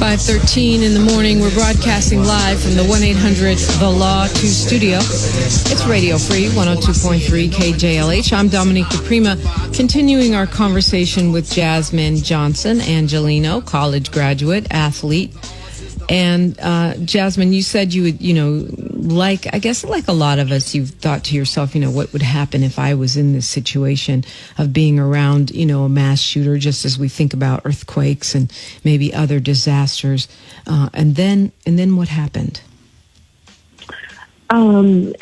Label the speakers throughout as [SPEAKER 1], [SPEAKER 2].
[SPEAKER 1] 5:13 in the morning. We're broadcasting live from the 1-800-THE-LAW 2 studio. It's Radio Free, 102.3 KJLH. I'm Dominique DiPrima, continuing our conversation with Jasmine Johnson, Angelino, college graduate, athlete. And Jasmine, you said you would, like a lot of us, you've thought to yourself, what would happen if I was in this situation of being around, a mass shooter, just as we think about earthquakes and maybe other disasters. And then what happened? So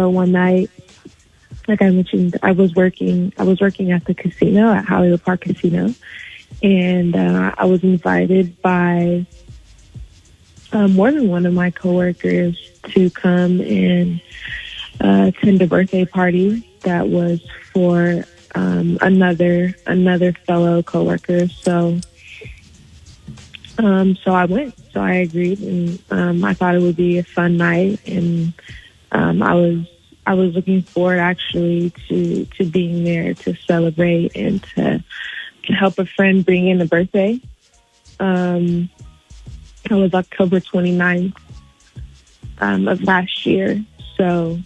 [SPEAKER 1] one night, like I mentioned, I was working at the casino, at Hollywood Park Casino. And I was invited by more than one of my coworkers to come and attend a birthday party that was for another fellow coworker. So I went. So I agreed, and I thought it would be a fun night, and I was looking forward actually to being there to celebrate and to help a friend bring in a birthday. It was October 29th of last year. So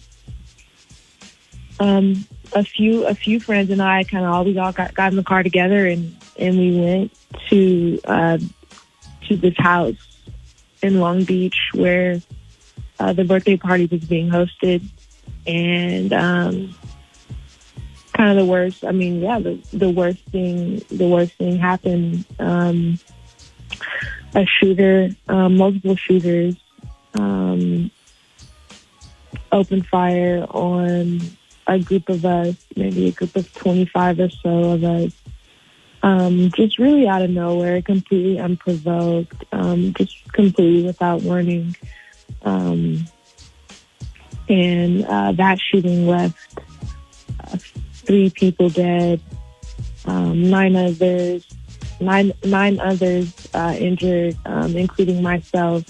[SPEAKER 1] a few friends and I we all got in the car together and we went to this house in Long Beach where the birthday party was being hosted. And kind of the worst. I mean, yeah, the worst thing happened. A shooter, multiple shooters, opened fire on a group of us, maybe a group of 25 or so of us. Just really out of nowhere, completely unprovoked, just completely without warning. And that shooting left 3 people dead, 9 others injured, including myself,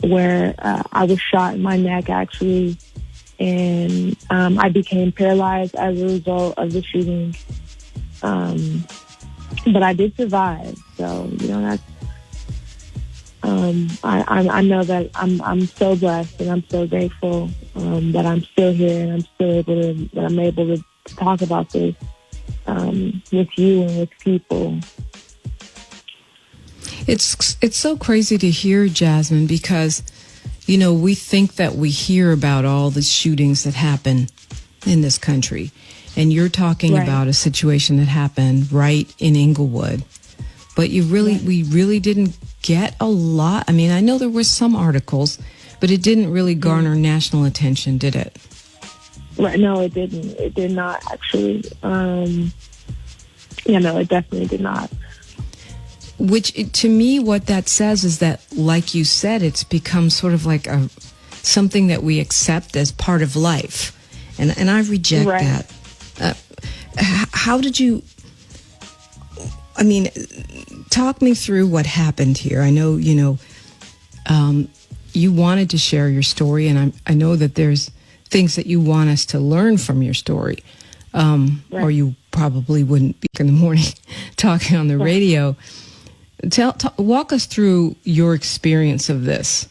[SPEAKER 1] where I was shot in my neck actually, and I became paralyzed as a result of the shooting. But I did survive, so that's. I know that I'm so blessed and I'm so grateful that I'm still here and I'm able to talk about this with you and with people. It's so crazy to hear, Jasmine, because we think that we hear about all the shootings that happen in this country, and you're talking about a situation that happened right in Inglewood. But we really didn't get a lot. I mean, I know there were some articles, but it didn't really garner national attention, did it?
[SPEAKER 2] Right. No, it didn't. It did not, actually. No, it definitely did not.
[SPEAKER 1] Which, to me, what that says is that, like you said, it's become sort of like something that we accept as part of life. And I reject that. How did you... I mean, talk me through what happened here. I know, you wanted to share your story, and I know that there's things that you want us to learn from your story, or you probably wouldn't be in the morning talking on the radio. Walk us through your experience of this.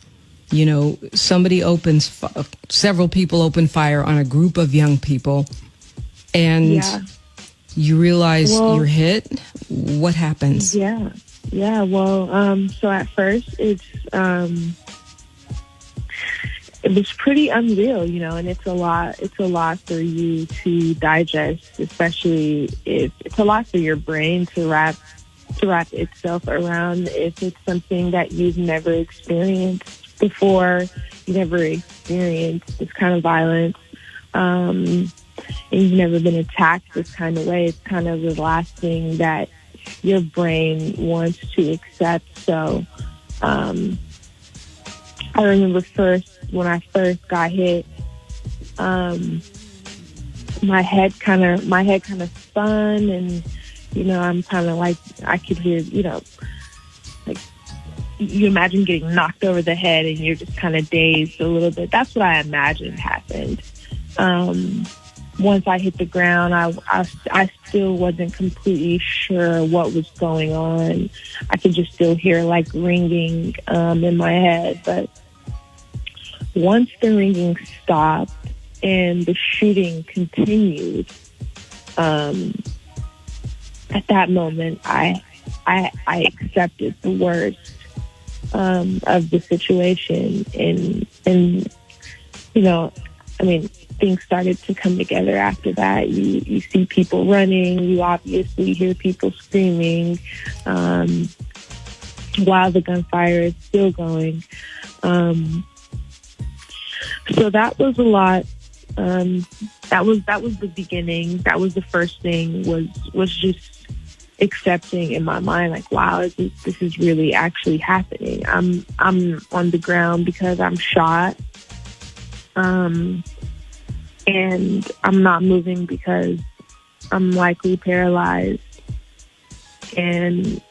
[SPEAKER 1] Several people open fire on a group of young people, and you realize you're hit. What happens?
[SPEAKER 2] Yeah. Well, so at first it was pretty unreal, and it's a lot for you to digest, especially if it's a lot for your brain to wrap itself around if it's something that you've never experienced before, you never experienced this kind of violence. And you've never been attacked this kind of way. It's kind of the last thing that your brain wants to accept. So I remember when I first got hit, my head kind of spun, and I'm kind of like, I could hear, like you imagine getting knocked over the head and you're just kind of dazed a little bit. That's what I imagined happened. once I hit the ground, I still wasn't completely sure what was going on. I could just still hear like ringing in my head. But once the ringing stopped and the shooting continued, at that moment, I accepted the worst of the situation, and I mean, things started to come together after that. You see people running. You obviously hear people screaming while the gunfire is still going. So that was a lot. That was the beginning. That was the first thing. Was just accepting in my mind, like, wow, this is really actually happening. I'm on the ground because I'm shot. And I'm not moving because I'm likely paralyzed. And,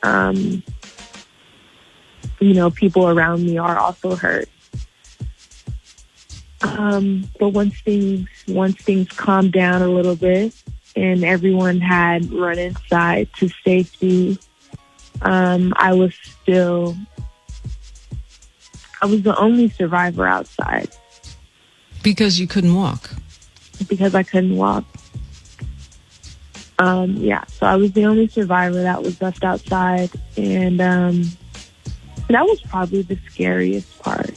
[SPEAKER 2] people around me are also hurt. But once things calmed down a little bit and everyone had run inside to safety, I was the only survivor outside.
[SPEAKER 1] Because you couldn't walk.
[SPEAKER 2] Because I couldn't walk. So I was the only survivor that was left outside, and that was probably the scariest part.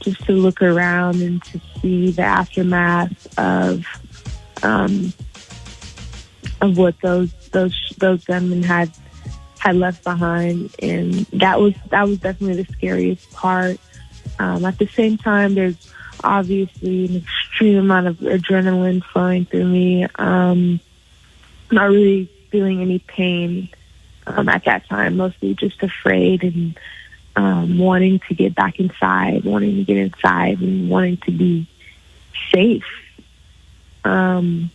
[SPEAKER 2] Just to look around and to see the aftermath of what those gunmen had left behind, and that was definitely the scariest part. At the same time, there's obviously an extreme amount of adrenaline flowing through me. Not really feeling any pain at that time, mostly just afraid and wanting to get back inside, wanting to get inside and wanting to be safe. So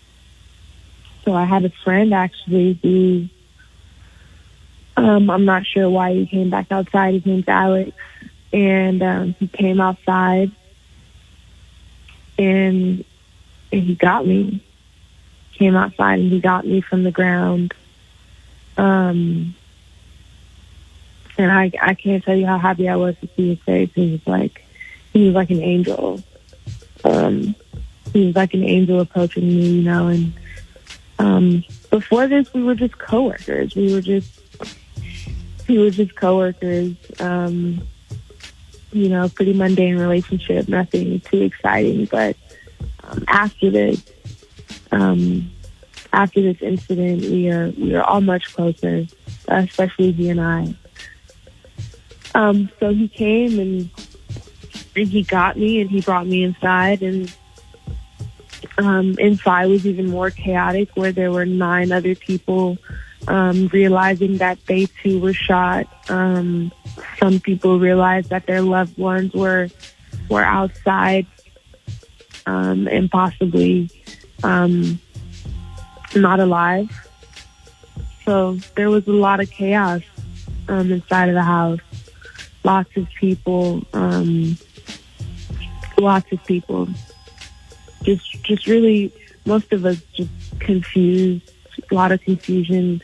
[SPEAKER 2] I had a friend actually who, I'm not sure why he came back outside. His name's Alex, and he came outside and he got me. Came outside and he got me from the ground. And I can't tell you how happy I was to see his face. He was like an angel. He was like an angel approaching me, and before this we were just coworkers. We were just coworkers. Pretty mundane relationship, nothing too exciting. But after this incident, we are all much closer, especially he and I. So he came and he got me and he brought me inside, and inside was even more chaotic, where there were 9 other people realizing that they too were shot. Some people realized that their loved ones were outside and possibly not alive. So there was a lot of chaos inside of the house. Lots of people. Just really, most of us just confused. A lot of confusion.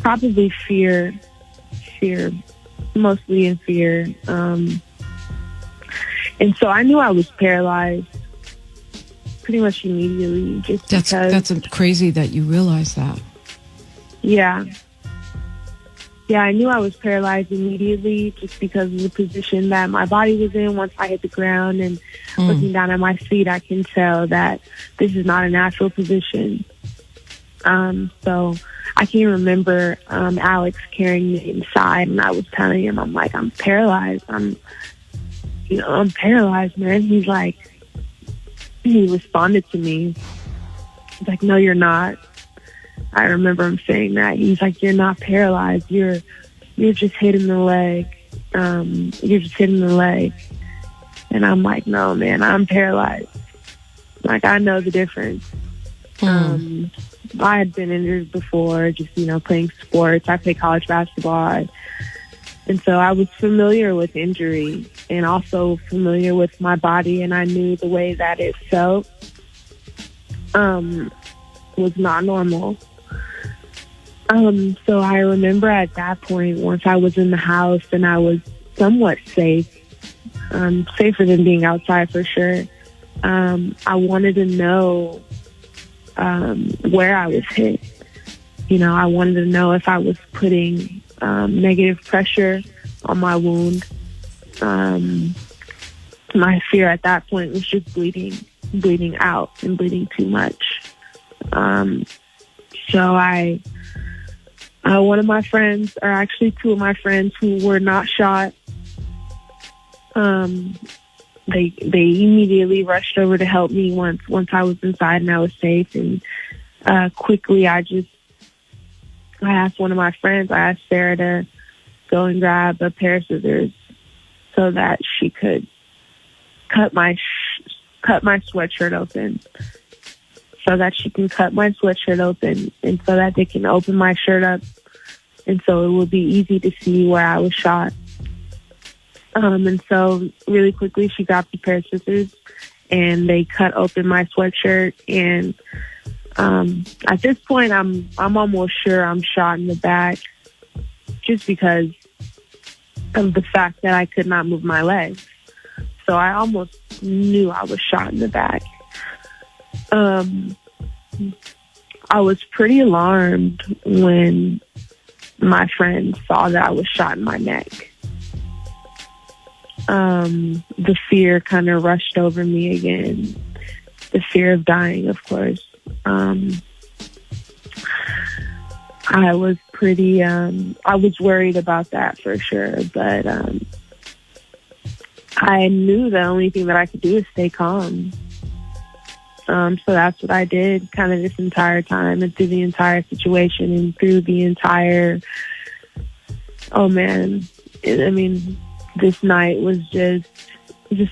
[SPEAKER 2] Probably fear, mostly in fear. And so I knew I was paralyzed pretty much immediately.
[SPEAKER 1] That's crazy that you realized that.
[SPEAKER 2] Yeah, I knew I was paralyzed immediately just because of the position that my body was in. Once I hit the ground and looking down at my feet, I can tell that this is not a natural position. So I can remember Alex carrying me inside, and I was telling him, I'm like, I'm paralyzed. I'm paralyzed, man. He responded to me. He's like, no, you're not. I remember him saying that. He's like, you're not paralyzed. You're just hitting the leg. You're just hitting the leg. And I'm like, no, man, I'm paralyzed. Like, I know the difference. I had been injured before, just, playing sports. I played college basketball. And so I was familiar with injury and also familiar with my body, and I knew the way that it felt was not normal. So I remember at that point, once I was in the house and I was somewhat safe, safer than being outside for sure, I wanted to know where I was hit. You know, I wanted to know if I was putting negative pressure on my wound. My fear at that point was just bleeding out and bleeding too much. So one of my friends, or actually two of my friends who were not shot, they immediately rushed over to help me once I was inside and I was safe. And quickly, I asked one of my friends, I asked Sarah to go and grab a pair of scissors so that she could cut my sweatshirt open, so that she can cut my sweatshirt open, and so that they can open my shirt up, and so it would be easy to see where I was shot. And so really quickly she grabbed a pair of scissors and they cut open my sweatshirt. And at this point, I'm almost sure I'm shot in the back, just because of the fact that I could not move my legs. So I almost knew I was shot in the back. I was pretty alarmed when my friend saw that I was shot in my neck. The fear kind of rushed over me again. The fear of dying, of course. I was worried about that for sure, but I knew the only thing that I could do is stay calm. So that's what I did kind of this entire time and through the entire situation and through the entire, this night was just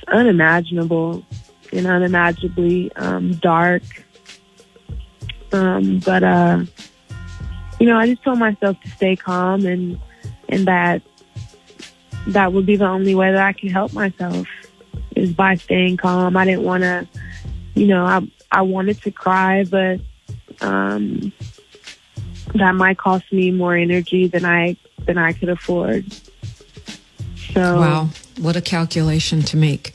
[SPEAKER 2] unimaginable and unimaginably dark. But I just told myself to stay calm and that would be the only way that I can help myself, is by staying calm. I didn't want to, I wanted to cry, but that might cost me more energy than I could afford. So,
[SPEAKER 1] wow, what a calculation to make.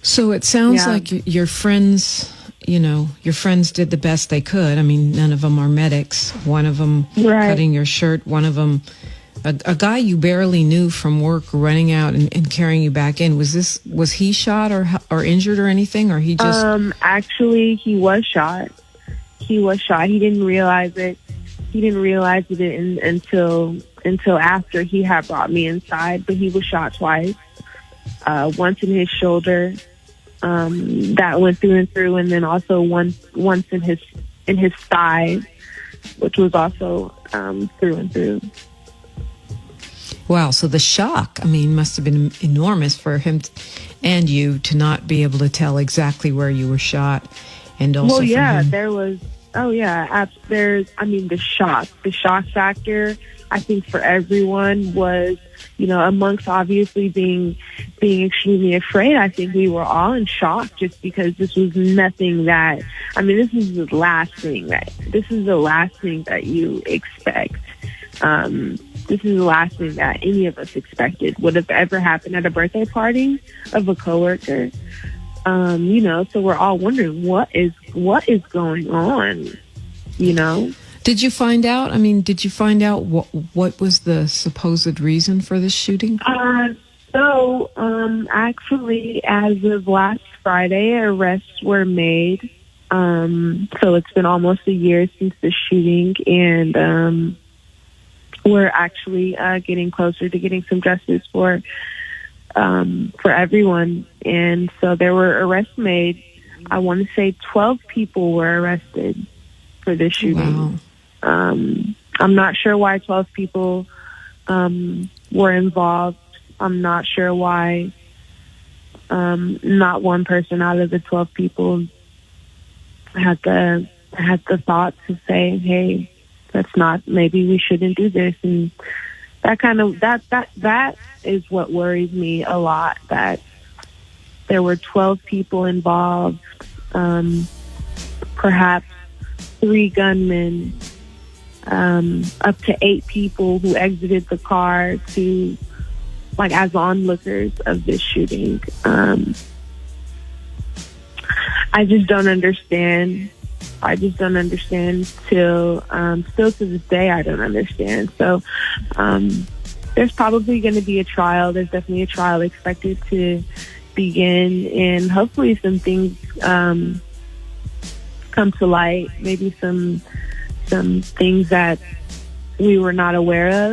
[SPEAKER 1] So it sounds like your friends, your friends did the best they could. I mean, none of them are medics. One of them cutting your shirt. One of them, a guy you barely knew from work, running out and carrying you back in. Was he shot or injured or anything, or he just?
[SPEAKER 2] Actually, he was shot. He didn't realize it. Until after he had brought me inside. But he was shot twice. Once in his shoulder, that went through and through, and then also once in his thigh, which was also through and through.
[SPEAKER 1] Wow, so the shock, must have been enormous for him and you to not be able to tell exactly where you were shot. And also
[SPEAKER 2] there was, the shock factor, I think, for everyone was, amongst obviously being extremely afraid. I think we were all in shock just because this was nothing that, this is the last thing that you expect. This is the last thing that any of us expected would have ever happened at a birthday party of a coworker. So we're all wondering what is going on,
[SPEAKER 1] Did you find out? What was the supposed reason for this shooting?
[SPEAKER 2] Actually, as of last Friday, arrests were made. So it's been almost a year since the shooting, and we're actually getting closer to getting some justice for everyone. And so there were arrests made. I want to say 12 people were arrested for this shooting.
[SPEAKER 1] Wow.
[SPEAKER 2] I'm not sure why 12 people were involved. I'm not sure why not one person out of the 12 people had the thought to say, hey, maybe we shouldn't do this. And that is what worries me a lot, that there were 12 people involved, perhaps 3 gunmen, up to 8 people who exited the car to, like, as onlookers of this shooting. I just don't understand. Still to this day, I don't understand. So there's probably going to be a trial. There's definitely a trial expected to begin, and hopefully some things come to light. Maybe some things that we were not aware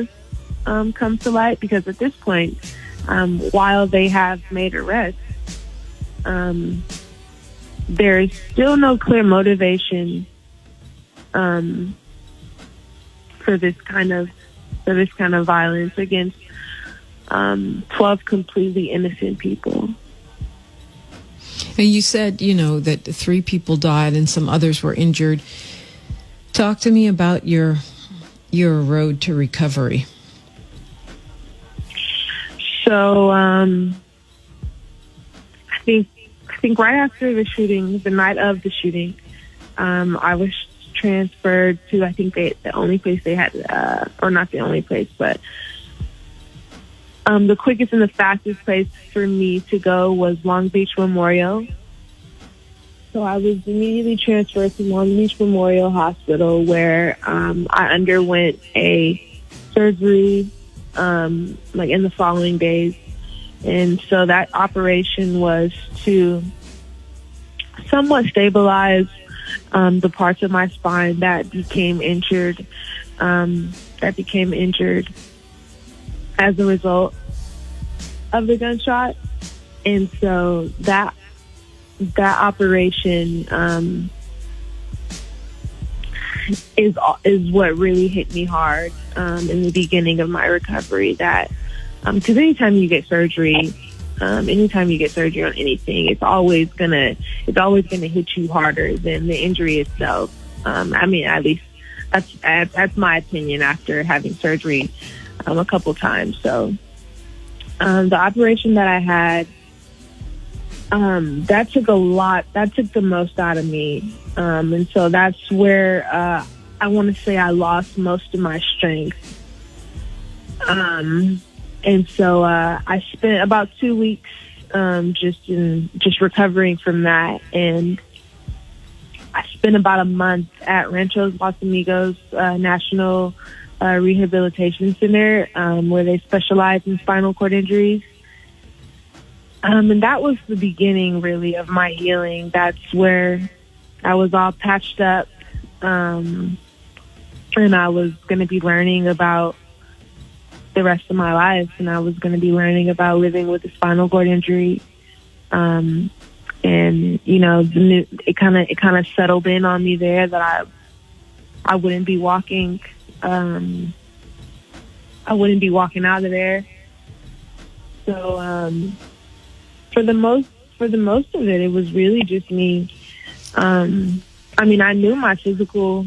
[SPEAKER 2] of come to light, because at this point, while they have made arrests, there is still no clear motivation for this kind of violence against 12 completely innocent people.
[SPEAKER 1] And you said, that 3 people died and some others were injured. Talk to me about your road to recovery. So
[SPEAKER 2] I think right after the shooting, the night of the shooting, I was transferred to, I think the only place they had, or not the only place, but the quickest and the fastest place for me to go was Long Beach Memorial. So I was immediately transferred to Long Beach Memorial Hospital, where I underwent a surgery like in the following days. And so that operation was to somewhat stabilize the parts of my spine that became injured as a result of the gunshot. And so that operation is what really hit me hard in the beginning of my recovery. That because anytime you get surgery on anything, it's always gonna hit you harder than the injury itself. I mean, at least that's my opinion after having surgery a couple times. So the operation that I had, that took the most out of me, and so that's where I want to say I lost most of my strength. And so I spent about 2 weeks just recovering from that, and I spent about a month at Ranchos Los Amigos National Rehabilitation Center, where they specialize in spinal cord injuries. And that was the beginning, really, of my healing. That's where I was all patched up, and I was going to be learning about the rest of my life, and I was going to be learning about living with a spinal cord injury. And it kind of settled in on me there that I wouldn't be walking. I wouldn't be walking out of there. So for the most of it, it was really just me. I mean, I knew my physical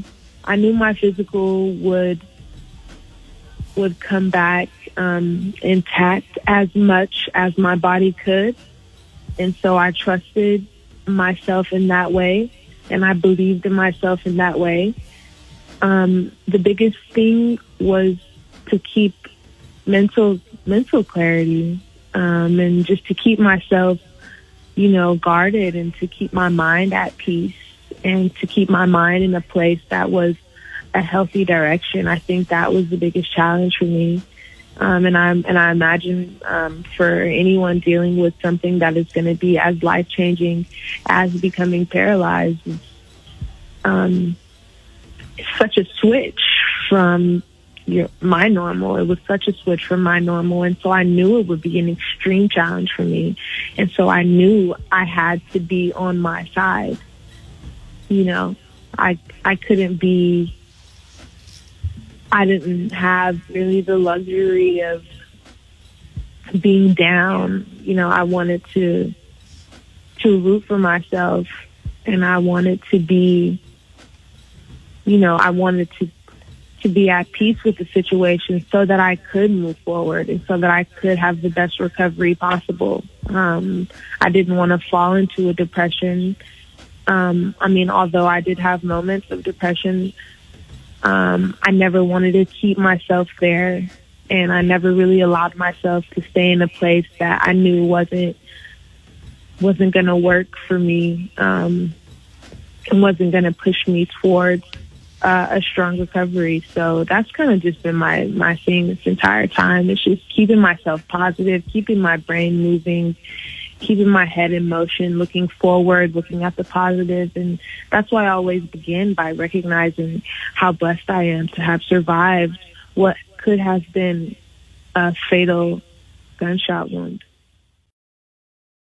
[SPEAKER 2] would come back intact as much as my body could. And so I trusted myself in that way, and I believed in myself in that way. The biggest thing was to keep mental clarity, and just to keep myself, guarded, and to keep my mind at peace, and to keep my mind in a place that was a healthy direction. I think that was the biggest challenge for me. And I imagine for anyone dealing with something that is going to be as life-changing as becoming paralyzed, it's such a switch from my normal. It was such a switch from my normal, and so I knew it would be an extreme challenge for me. And so I knew I had to be on my side. I couldn't be. I didn't have really the luxury of being down. I wanted to root for myself, and I wanted to be, I wanted to be at peace with the situation so that I could move forward and so that I could have the best recovery possible. I didn't want to fall into a depression. I mean, although I did have moments of depression, I never wanted to keep myself there, and I never really allowed myself to stay in a place that I knew wasn't going to work for me, and wasn't going to push me towards a strong recovery. So that's kind of just been my thing this entire time. It's just keeping myself positive, keeping my brain moving, keeping my head in motion, looking forward, looking at the positive. And that's why I always begin by recognizing how blessed I am to have survived what could have been a fatal gunshot wound.